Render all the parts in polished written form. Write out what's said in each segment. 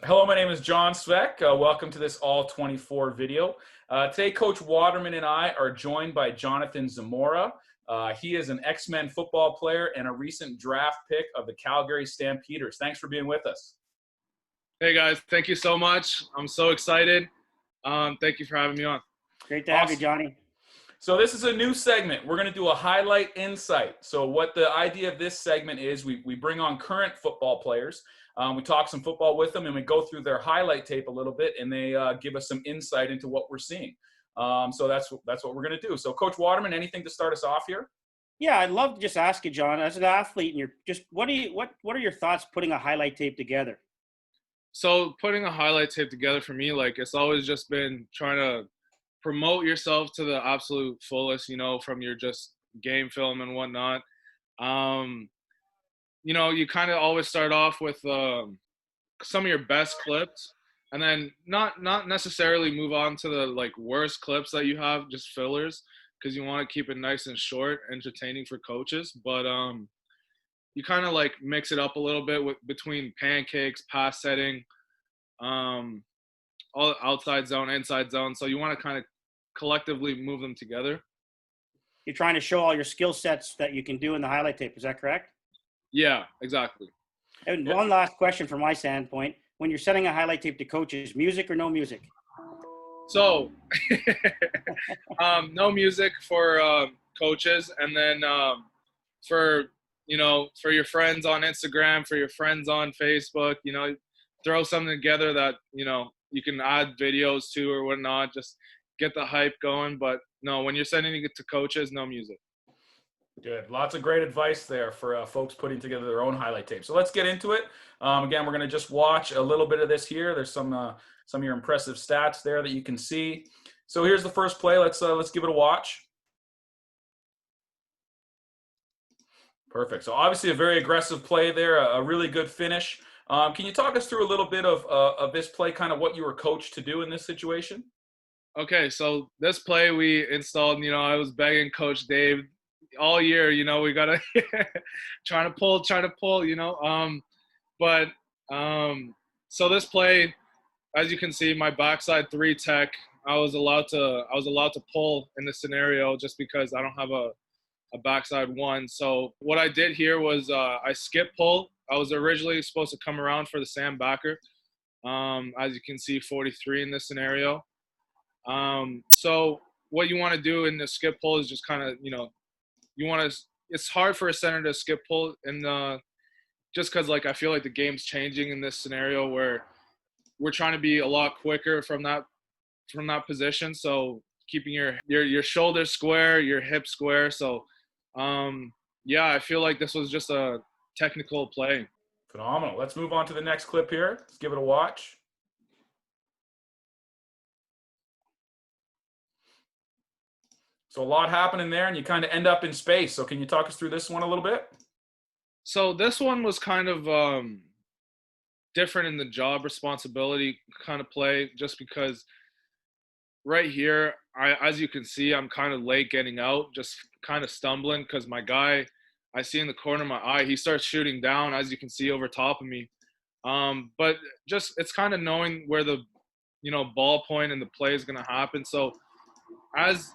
Hello, my name is John Sveck. Welcome to this All-24 video. Today, Coach Waterman and I are joined by Jonathan Zamora. He is an X-Men football player and a recent draft pick of the Calgary Stampeders. Thanks for being with us. Hey guys, thank you so much. I'm so excited. Thank you for having me on. Great to have you, Johnny. So this is a new segment. We're going to do a highlight insight. So what the idea of this segment is, we bring on current football players. We talk some football with them, and we go through their highlight tape a little bit, and they give us some insight into what we're seeing. So that's what we're going to do. So Coach Waterman, anything to start us off here? Yeah, I'd love to just ask you, John, as an athlete, and you're just what are your thoughts putting a highlight tape together? So putting a highlight tape together for me, like it's always just been trying to promote yourself to the absolute fullest, from your just game film and whatnot. You kind of always start off with some of your best clips, and then not necessarily move on to the worst clips that you have, just fillers, because you want to keep it nice and short, entertaining for coaches. But you kind of mix it up a little bit between pancakes, pass setting, all outside zone, inside zone. So you want to kind of collectively move them together. You're trying to show all your skill sets that you can do in the highlight tape. Is that correct? Yeah, exactly. And one last question from my standpoint. When you're sending a highlight tape to coaches, music or no music? So, no music for coaches. And then for your friends on Instagram, for your friends on Facebook, throw something together that, you can add videos to or whatnot, just get the hype going. But no, when you're sending it to coaches, no music. Good. Lots of great advice there for folks putting together their own highlight tape. So let's get into it. Again, we're going to just watch a little bit of this here. There's some of your impressive stats there that you can see. So here's the first play. Let's give it a watch. Perfect. So obviously a very aggressive play there, a really good finish. Can you talk us through a little bit of this play, kind of what you were coached to do in this situation? Okay, so this play we installed, I was begging Coach Dave all year, we gotta trying to pull, so this play, as you can see, my backside 3 tech, I was allowed to pull in this scenario just because I don't have a backside 1. So what I did here was I skip pull. I was originally supposed to come around for the Sam backer, as you can see, 43 in this scenario. So what you want to do in the skip pull is just kind of, it's hard for a center to skip pull, and just because I feel like the game's changing in this scenario where we're trying to be a lot quicker from that position. So keeping your shoulders square, your hips square. So yeah, I feel like this was just a technical play. Phenomenal. Let's move on to the next clip here. Let's give it a watch. So a lot happening there, and you kind of end up in space. So can you talk us through this one a little bit? So this one was kind of different in the job responsibility kind of play, just because right here, as you can see, I'm kind of late getting out, just kind of stumbling because my guy, I see in the corner of my eye, he starts shooting down, as you can see, over top of me. But just it's kind of knowing where the ball point and the play is going to happen. So as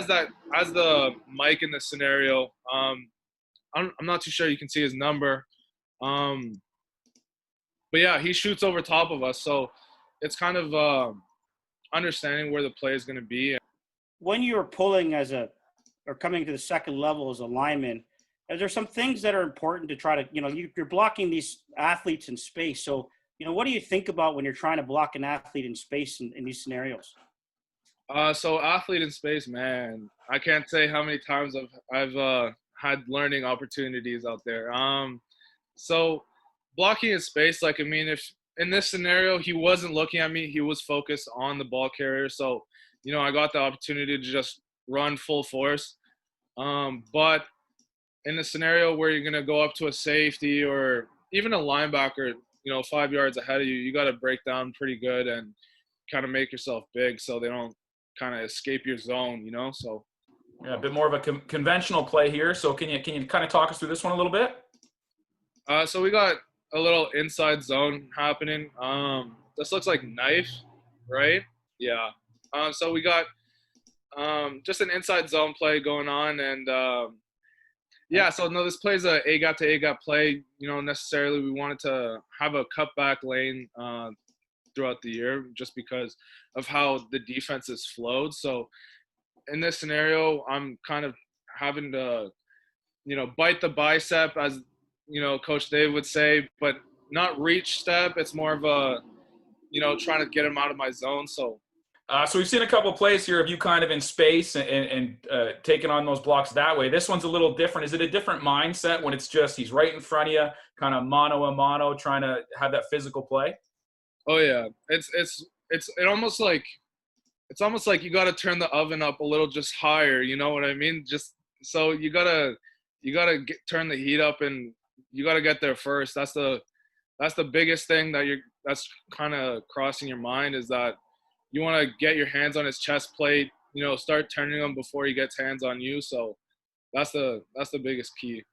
the mic in this scenario, I'm not too sure you can see his number, but yeah, he shoots over top of us, so it's kind of understanding where the play is going to be. When you're pulling or coming to the second level as a lineman, are there some things that are important to try to, you're blocking these athletes in space. So, what do you think about when you're trying to block an athlete in space in these scenarios? So athlete in space, man, I can't say how many times I've had learning opportunities out there. So blocking in space, if in this scenario, he wasn't looking at me, he was focused on the ball carrier. So, I got the opportunity to just run full force. But in the scenario where you're going to go up to a safety or even a linebacker, 5 yards ahead of you, you got to break down pretty good and kind of make yourself big so they don't kind of escape your zone, so. Yeah, a bit more of a conventional play here. So can you kind of talk us through this one a little bit? So we got a little inside zone happening. This looks like knife, right? Yeah. So we got just an inside zone play going on, and yeah. So no, this plays a A-gap to A-gap play. Necessarily we wanted to have a cutback lane throughout the year just because of how the defense is flowed. So in this scenario, I'm kind of having to, bite the bicep, as Coach Dave would say, but not reach step. It's more of a, trying to get him out of my zone. So we've seen a couple of plays here of you kind of in space and taking on those blocks that way. This one's a little different. Is it a different mindset when it's just he's right in front of you, kind of mano a mano, trying to have that physical play? Oh yeah, it's almost like you got to turn the oven up a little just higher. You know what I mean? Just so you gotta turn the heat up, and you gotta get there first. That's the biggest thing that's kind of crossing your mind, is that you want to get your hands on his chest plate. Start turning him before he gets hands on you. So that's the biggest key.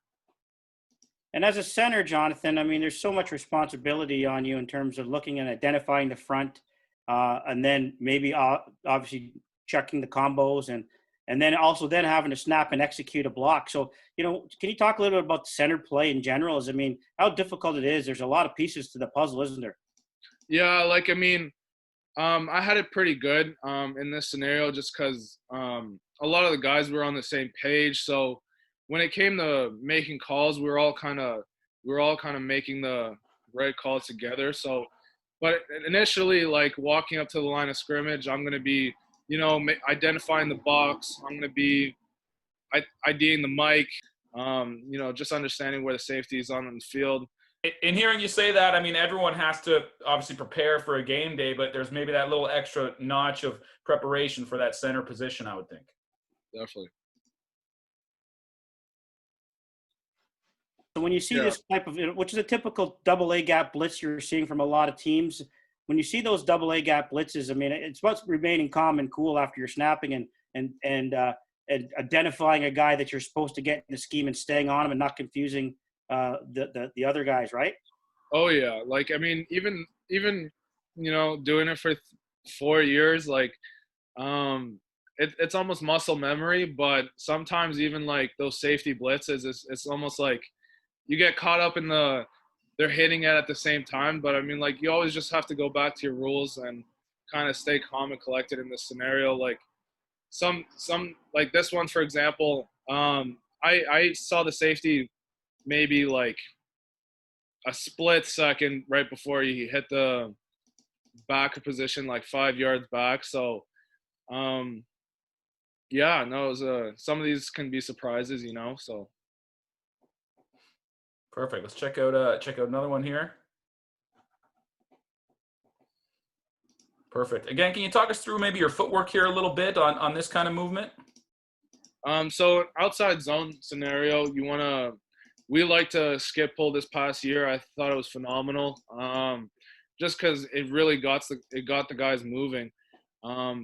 And as a center, Jonathan, I mean, there's so much responsibility on you in terms of looking and identifying the front, and then maybe obviously checking the combos, and then also then having to snap and execute a block. So, can you talk a little bit about the center play in general? I mean, how difficult it is. There's a lot of pieces to the puzzle, isn't there? Yeah, I had it pretty good in this scenario just because a lot of the guys were on the same page. So when it came to making calls, we were all kind of making the right calls together. So, but initially, walking up to the line of scrimmage, I'm going to be, identifying the box. I'm going to be IDing the mic, just understanding where the safety is on the field. In hearing you say that, I mean, everyone has to obviously prepare for a game day, but there's maybe that little extra notch of preparation for that center position, I would think. Definitely. So when you see this type of, which is a typical double A gap blitz you're seeing from a lot of teams, when you see those double A gap blitzes, I mean, it's about remaining calm and cool after you're snapping and identifying a guy that you're supposed to get in the scheme and staying on him and not confusing the other guys, right? Oh yeah, even doing it for 4 years, it's almost muscle memory. But sometimes even those safety blitzes, it's almost like you get caught up in they're hitting it at the same time. But I mean, you always just have to go back to your rules and kind of stay calm and collected in this scenario. Some this one, for example, I saw the safety maybe a split second right before he hit the back position, 5 yards back. So, yeah, no, it was some of these can be surprises, so. Perfect. Let's check out another one here. Perfect. Again, can you talk us through maybe your footwork here a little bit on this kind of movement? So outside zone scenario, we like to skip pull this past year. I thought it was phenomenal. Just because it really got the guys moving.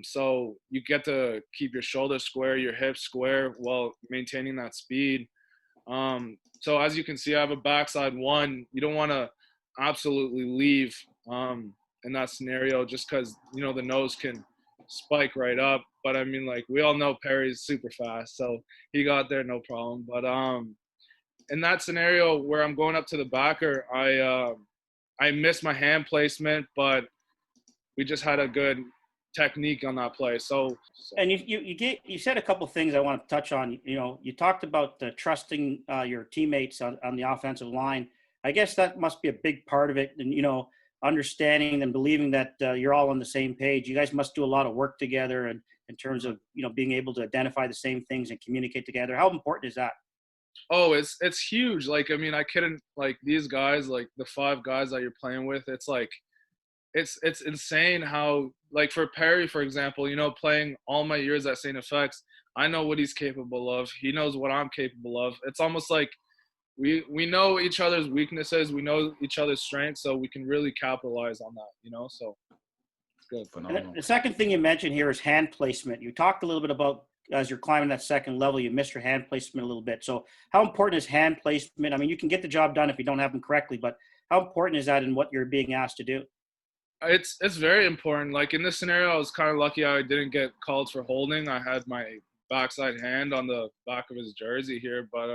So you get to keep your shoulders square, your hips square while maintaining that speed. So as you can see, I have a backside one. You don't want to absolutely leave in that scenario just because, the nose can spike right up. But I mean, we all know Perry's super fast, so he got there no problem. But in that scenario where I'm going up to the backer, I missed my hand placement, but we just had a good technique on that play. So and you said a couple of things I want to touch on. You talked about trusting your teammates on the offensive line. I guess that must be a big part of it, and understanding and believing that you're all on the same page. You guys must do a lot of work together, and in terms of being able to identify the same things and communicate together. How important is that? Oh, it's huge. I couldn't these guys, the 5 guys that you're playing with. It's insane how, for Perry, for example, playing all my years at StFX, I know what he's capable of. He knows what I'm capable of. It's almost like we know each other's weaknesses. We know each other's strengths, so we can really capitalize on that, so it's good. Phenomenal. The second thing you mentioned here is hand placement. You talked a little bit about, as you're climbing that second level, you missed your hand placement a little bit. So how important is hand placement? I mean, you can get the job done if you don't have them correctly, but how important is that in what you're being asked to do? It's very important. Like in this scenario, I was kind of lucky I didn't get called for holding. I had my backside hand on the back of his jersey here, but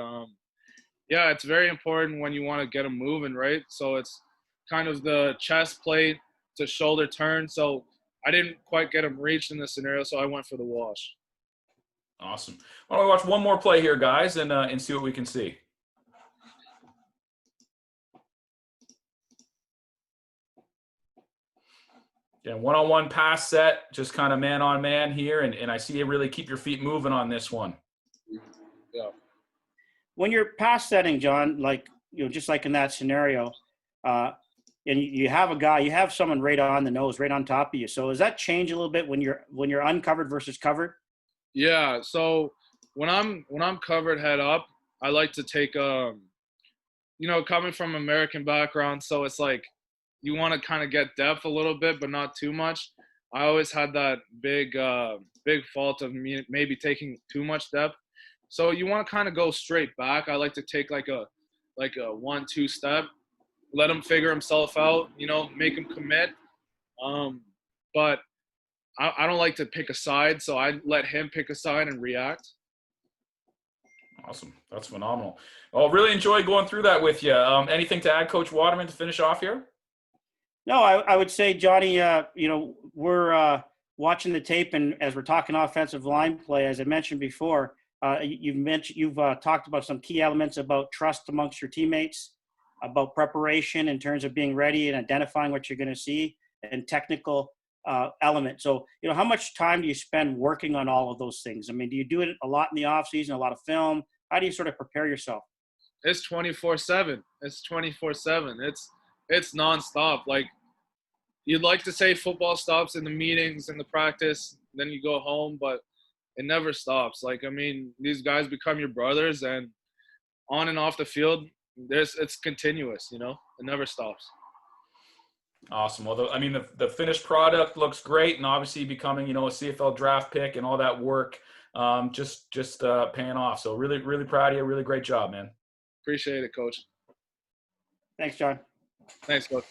yeah, it's very important when you want to get him moving, right? So it's kind of the chest plate to shoulder turn. So I didn't quite get him reached in this scenario, so I went for the wash. Awesome. Why don't we watch one more play here, guys, and see what we can see. Yeah, one-on-one pass set, just kind of man-on-man here, and I see you really keep your feet moving on this one. Yeah. When you're pass setting, John, like, just like in that scenario, and you have a guy, you have someone right on the nose, right on top of you. So does that change a little bit when you're uncovered versus covered? Yeah. So when I'm covered head up, I like to take coming from American background, so it's like you want to kind of get depth a little bit, but not too much. I always had that big fault of me maybe taking too much depth. So you want to kind of go straight back. I like to take like a 1-2 step, let him figure himself out, make him commit. But I don't like to pick a side, so I let him pick a side and react. Awesome. That's phenomenal. Well, really enjoyed going through that with you. Anything to add, Coach Waterman, to finish off here? No, I would say, Johnny, we're watching the tape, and as we're talking offensive line play, as I mentioned before, you've talked about some key elements about trust amongst your teammates, about preparation in terms of being ready and identifying what you're going to see, and technical element. So, how much time do you spend working on all of those things? I mean, do you do it a lot in the off season, a lot of film? How do you sort of prepare yourself? It's 24/7. It's 24/7. It's nonstop. Like, you'd like to say football stops in the meetings and the practice, then you go home, but it never stops. Like, I mean, these guys become your brothers, and on and off the field, it's continuous. It never stops. Awesome. Well, the finished product looks great, and obviously becoming, a CFL draft pick and all that work, just paying off. So really, really proud of you. Really great job, man. Appreciate it, Coach. Thanks, John. Thanks, Coach.